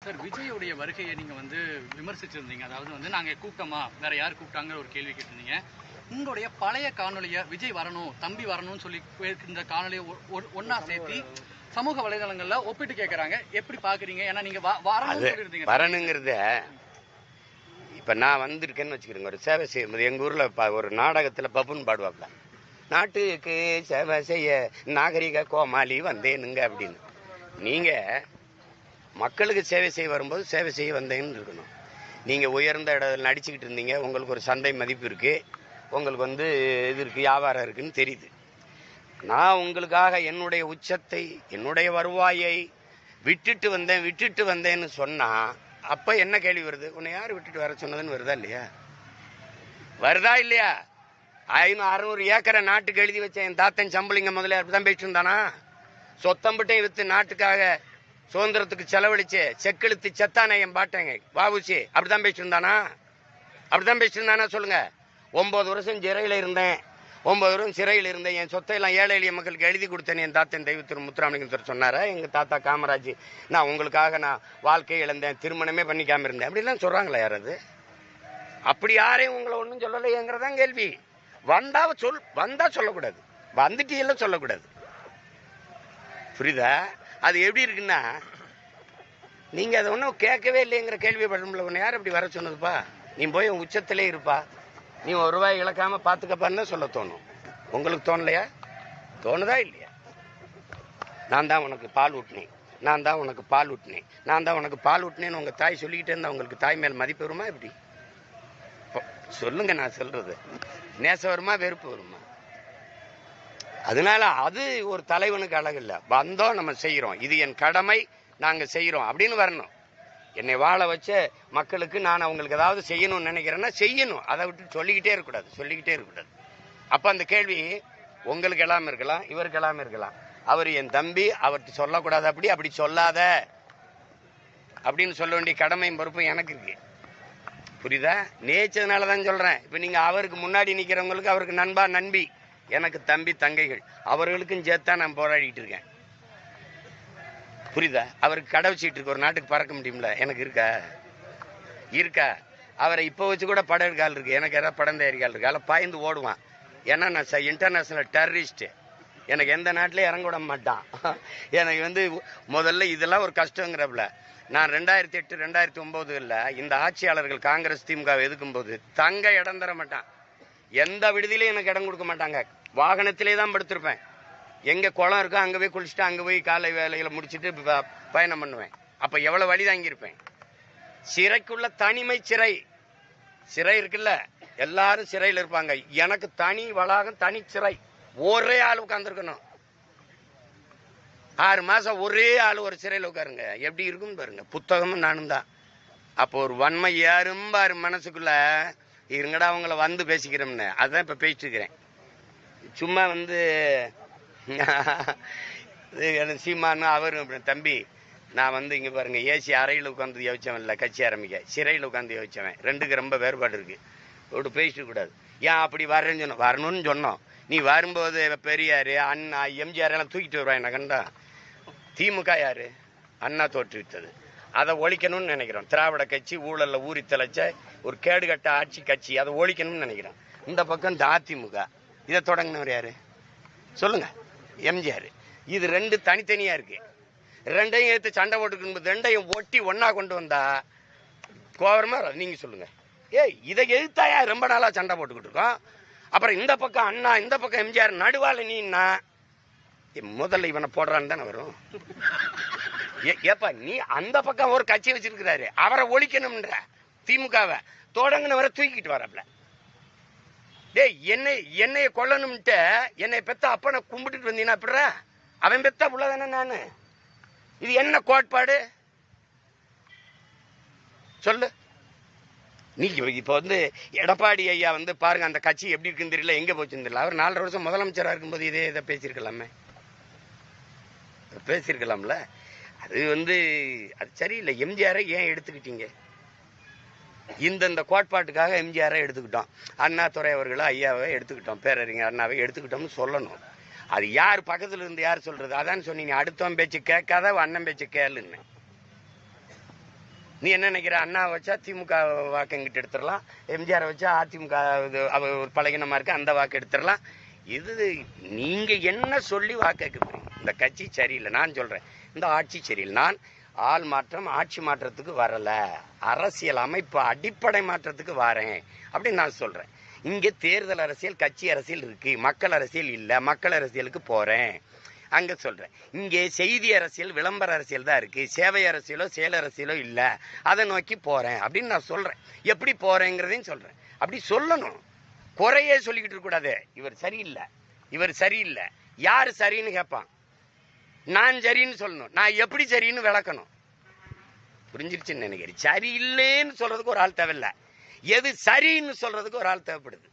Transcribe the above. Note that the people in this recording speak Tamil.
சார், விஜயோடைய வருகையை நீங்க வந்து விமர்சிச்சிருந்தீங்க. அதாவது வந்து நாங்க கூப்பிட்டோமா, வேற யார் கூப்பிட்டாங்கிற ஒரு கேள்வி கேட்டிருந்தீங்க. உங்களுடைய பழைய காணொலியை விஜய் வரணும், தம்பி வரணும்னு சொல்லி இந்த காணொலியை ஒன்னா சேர்த்தி சமூக வலைதளங்கள்ல ஒப்பிட்டு கேட்கறாங்க. எப்படி பாக்குறீங்க? ஏன்னா நீங்க வரணுங்கிறத இப்ப நான் வந்திருக்கேன்னு வச்சுக்கிறேங்க. ஒரு சேவை செய்யும்போது எங்க ஊர்ல ஒரு நாடகத்துல பப்புன்னு பாடுவாப்ல, நாட்டுக்கு சேவை செய்ய நாகரிக கோமாளி வந்தேனுங்க அப்படின்னு. நீங்க மக்களுக்கு சேவை செய்ய வரும்போது சேவை செய்ய வந்தேன்னு இருக்கணும். நீங்கள் உயர்ந்த இடத்துல நடிச்சுக்கிட்டு இருந்தீங்க, உங்களுக்கு ஒரு சந்தை மதிப்பு இருக்குது, உங்களுக்கு வந்து இது இருக்குது, வியாபாரம் இருக்குதுன்னு தெரியுது. நான் உங்களுக்காக என்னுடைய உச்சத்தை, என்னுடைய வருவாயை விட்டுட்டு வந்தேன்னு சொன்னால் அப்போ என்ன கேள்வி வருது? உன்னை யார் விட்டுட்டு வர சொன்னதுன்னு வருதா இல்லையா? வருதா இல்லையா? 500-600 ஏக்கரை நாட்டுக்கு எழுதி வச்ச என் தாத்தன் சம்பளிங்க முதல்ல அப்படி தான் போயிட்டு இருந்தானா? சொத்தம்பட்டையும் விற்று நாட்டுக்காக சுதந்திரத்துக்கு செலவழிச்சு செக்கெழுத்து செத்தானே என் பாட்டேங்க வாவுசி, அப்படிதான் பேசிட்டு இருந்தானா சொல்லுங்க. 9 வருஷம் சிறையில் இருந்தேன், 9 வருஷம் சிறையில் இருந்தேன். என் சொத்தையெல்லாம் ஏழை எளிய மக்களுக்கு எழுதி கொடுத்தேன் என் தாத்தன் தெய்வ திரு முத்துராமலிங்கத்தர் சொன்னாரா? எங்கள் தாத்தா காமராஜ் நான் உங்களுக்காக நான் வாழ்க்கையை இழந்தேன், திருமணமே பண்ணிக்காம இருந்தேன் அப்படிலாம் சொல்கிறாங்களா யாராவது? அப்படி யாரையும் உங்களை ஒன்றும் சொல்லலைங்கிறதான் கேள்வி. வந்தா சொல்லக்கூடாது, வந்துட்டீங்கல்ல சொல்லக்கூடாது. புரியுதா? அது எப்படி இருக்குன்னா, நீங்க அதை ஒன்றும் கேட்கவே இல்லைங்கிற கேள்வி படும்ல. உன்னை யார் அப்படி வர சொன்னதுப்பா? நீ போய் உன் உச்சத்திலே இருப்பா, நீ 1 ரூபாய் இழக்காம பார்த்துக்கப்பான்னு சொல்ல தோணும். உங்களுக்கு தோணலையா? தோணுதா இல்லையா? நான் தான் உனக்கு பால் ஊட்டினேன், நான் தான் உனக்கு பால் ஊட்டினேன், நான் தான் உனக்கு பால் ஊட்டினேன்னு உங்க தாய் சொல்லிக்கிட்டே இருந்தா உங்களுக்கு தாய் மேல் மதிப்பு வருமா? எப்படி சொல்லுங்க? நான் சொல்றது நேசம் வருமா, வெறுப்பு வருமா? அதனால அது ஒரு தலைவனுக்கு அழகு இல்லை. வந்தோம், நம்ம செய்கிறோம், இது என் கடமை, நாங்கள் செய்கிறோம் அப்படின்னு வரணும். என்னை வாழ வச்ச மக்களுக்கு நான் அவங்களுக்கு ஏதாவது செய்யணும்னு நினைக்கிறேன்னா செய்யணும். அதை விட்டு சொல்லிக்கிட்டே இருக்கக்கூடாது. அப்போ அந்த கேள்வி உங்களுக்கு எல்லாமே இருக்கலாம், இவருக்கு எல்லாமே இருக்கலாம். அவர் என் தம்பி, அவர்கிட்ட சொல்லக்கூடாது, அப்படி சொல்லாத அப்படின்னு சொல்ல வேண்டிய கடமையும் பொறுப்பும் எனக்கு இருக்கு. புரியுதா? நேச்சதுனால தான் சொல்கிறேன். இப்போ நீங்கள் அவருக்கு முன்னாடி நிற்கிறவங்களுக்கு அவருக்கு நண்பா நண்பி, எனக்கு தம்பி தங்கைகள், அவர்களுக்கும் சேர்த்தா நான் போராடிட்டு இருக்கேன். புரியுதா? அவருக்கு கடை வச்சுட்டு இருக்கு, ஒரு நாட்டுக்கு பறக்க முடியும்ல, எனக்கு இருக்கா? அவரை இப்போ வச்சு கூட படம் கால் இருக்கு, எனக்கு ஏதாவது படம் தயாரிக்கால் இருக்கு, அதில் பாய்ந்து ஓடுவான். ஏன்னா நான் இன்டர்நேஷனல் டெரரிஸ்ட்டு, எனக்கு எந்த நாட்டிலையும் இறங்க விட மாட்டான். எனக்கு வந்து முதல்ல இதெல்லாம் ஒரு கஷ்டங்கிறப்பல நான் 2008 2009 இந்த ஆட்சியாளர்கள் காங்கிரஸ் திமுக எதுக்கும்போது தங்க இடம் தர மாட்டான். எந்த விடுதியிலையும் எனக்கு இடம் கொடுக்க மாட்டாங்க. வாகனத்திலே தான் படுத்திருப்பேன். எங்கே குளம் இருக்கோ அங்கே போய் குளிச்சுட்டு அங்கே போய் காலை வேலைகளை முடிச்சுட்டு பயணம் பண்ணுவேன். அப்போ எவ்வளோ வழி தாங்கியிருப்பேன். சிறைக்குள்ள தனிமை சிறை இருக்குல்ல, எல்லாரும் சிறையில் இருப்பாங்க. எனக்கு தனி வளாகம், தனி சிறை, ஒரே ஆள் உட்காந்துருக்கணும். 6 மாதம் ஒரே ஆள் ஒரு சிறையில் உட்காருங்க, எப்படி இருக்குன்னு பாருங்க. புத்தகமும் நானும் தான். அப்போ ஒரு வன்மை ஏறும்பாரு மனசுக்குள்ள, இருங்கடா அவங்கள வந்து பேசிக்கிறோம்னு. அதுதான் இப்போ பேசிட்டு இருக்கிறேன். சும்மா வந்து சீமானு அவரும் தம்பி, நான் வந்து இங்கே பாருங்க, ஏசி அறையில் உட்காந்து யோசிச்சவன் இல்லை, கட்சி ஆரம்பிக்க சிறையில் உட்காந்து யோசிச்சவன். ரெண்டுக்கு ரொம்ப வேறுபாடு இருக்குது. இப்படி பேசிட்டு கூடாது. ஏன் அப்படி வரணும்னு சொன்னோம். நீ வரும்போது பெரியார், அண்ணா, எம்ஜிஆர் எல்லாம் தூக்கிட்டு வருவான். என்ன கண்டா? திமுக யாரு? அண்ணா தோற்றுவித்தது. அதை ஒழிக்கணும்னு நினைக்கிறோம். திராவிட கட்சி ஊழலில் ஊறி தலைச்ச ஒரு கேடுகட்ட ஆட்சி கட்சி, அதை ஒழிக்கணும்னு நினைக்கிறோம். இந்த பக்கம் அதிமுக, இதை தொடங்கினவர் யாரு சொல்லுங்க? எம்ஜிஆர். இது 2 தனித்தனியா இருக்கு. 2ஐயும் எடுத்து சண்டை போட்டுக்கும்போது 2ஐயும் ஒட்டி ஒன்னா கொண்டு வந்தா கோவரமா நீங்க சொல்லுங்க. இதை எழுத்தாயா ரொம்ப நாளா சண்டை போட்டுக்கிட்டு இருக்கோம். அப்புறம் இந்த பக்கம் அண்ணா, இந்த பக்கம் எம்ஜிஆர், நடுவால நீன்னா முதல்ல இவனை போடுறான்னு தானே வரும். ஏப்பா நீ அந்த பக்கம் ஒரு கட்சி வச்சிருக்கிறாரு, அவரை ஒழிக்கணும்ன்ற திமுகவை தொடங்கினவரை தூக்கிட்டு வரப்பல. என்னைய கொல்லணும்ட்டு என்னை பெத்த அப்பனை கும்பிட்டுட்டு வந்தீங்கன்னா அப்படிற அவன் பெத்தா புள்ளதானே நானு. இது என்ன கோட்பாடு சொல்லு நீ? இப்போ வந்து எடப்பாடி ஐயா வந்து பாருங்க, அந்த கட்சி எப்படி இருக்குன்னு தெரியல, எங்க போச்சுன்னு தெரியல. அவர் 4.5 வருஷம் முதலமைச்சராக இருக்கும்போது இதை பேசியிருக்கலாம்ல. அது வந்து அது சரியில்லை. எம்ஜிஆரை ஏன் எடுத்துக்கிட்டீங்க? இந்த கோட்பாட்டுக்காக எம்ஜிஆரை எடுத்துக்கிட்டோம், அண்ணாதுரை அவர்களை ஐயாவை எடுத்துக்கிட்டோம், பேரறிஞர் அண்ணாவை எடுத்துக்கிட்டோம்னு சொல்லணும். அது யார் பக்கத்துல இருந்து யார் சொல்றது? அதான் சொன்னீங்க, அடுத்தவன் பேச்சு கேட்காத அண்ணன் பேச்சு கேளுன்னு. நீ என்ன நினைக்கிற? அண்ணா வச்சா திமுக வாக்கு எங்கிட்ட எடுத்துடலாம், எம்ஜிஆர் வச்சா அதிமுக ஒரு பழகினமா இருக்கு அந்த வாக்கு எடுத்துடலாம். இது நீங்க என்ன சொல்லி வாக்கு கேட்க போறீங்க? இந்த கட்சி சரியில்லை, நான் சொல்றேன். இந்த ஆட்சி சரியில்லை. நான் ஆள் மாற்றம் ஆட்சி மாற்றத்துக்கு வரல, அரசியல் அமைப்பு அடிப்படை மாற்றத்துக்கு வரேன் அப்படின்னு நான் சொல்றேன். இங்கே தேர்தல் அரசியல், கட்சி அரசியல் இருக்கு, மக்கள் அரசியல் இல்லை. மக்கள் அரசியலுக்கு போறேன் அங்க சொல்றேன். இங்கே செய்தி அரசியல், விளம்பர அரசியல் தான் இருக்கு, சேவை அரசியலோ செயல் அரசியலோ இல்லை. அதை நோக்கி போறேன் அப்படின்னு நான் சொல்றேன். எப்படி போறேங்கிறதையும் சொல்றேன். அப்படி சொல்லணும், குறையே சொல்லிக்கிட்டு இருக்க கூடாது. இவர் சரியில்லை, இவர் சரியில்லை. யாரு சரின்னு கேட்பான், நான் சரின்னு சொல்லணும், நான் எப்படி சரின்னு விளக்கணும். புரிஞ்சிருச்சுன்னு நினைக்கிறேன். சரியில்லைன்னு சொல்றதுக்கு ஒரு ஆள் தேவையில்லை, எது சரின்னு சொல்றதுக்கு ஒரு ஆள் தேவைப்படுது.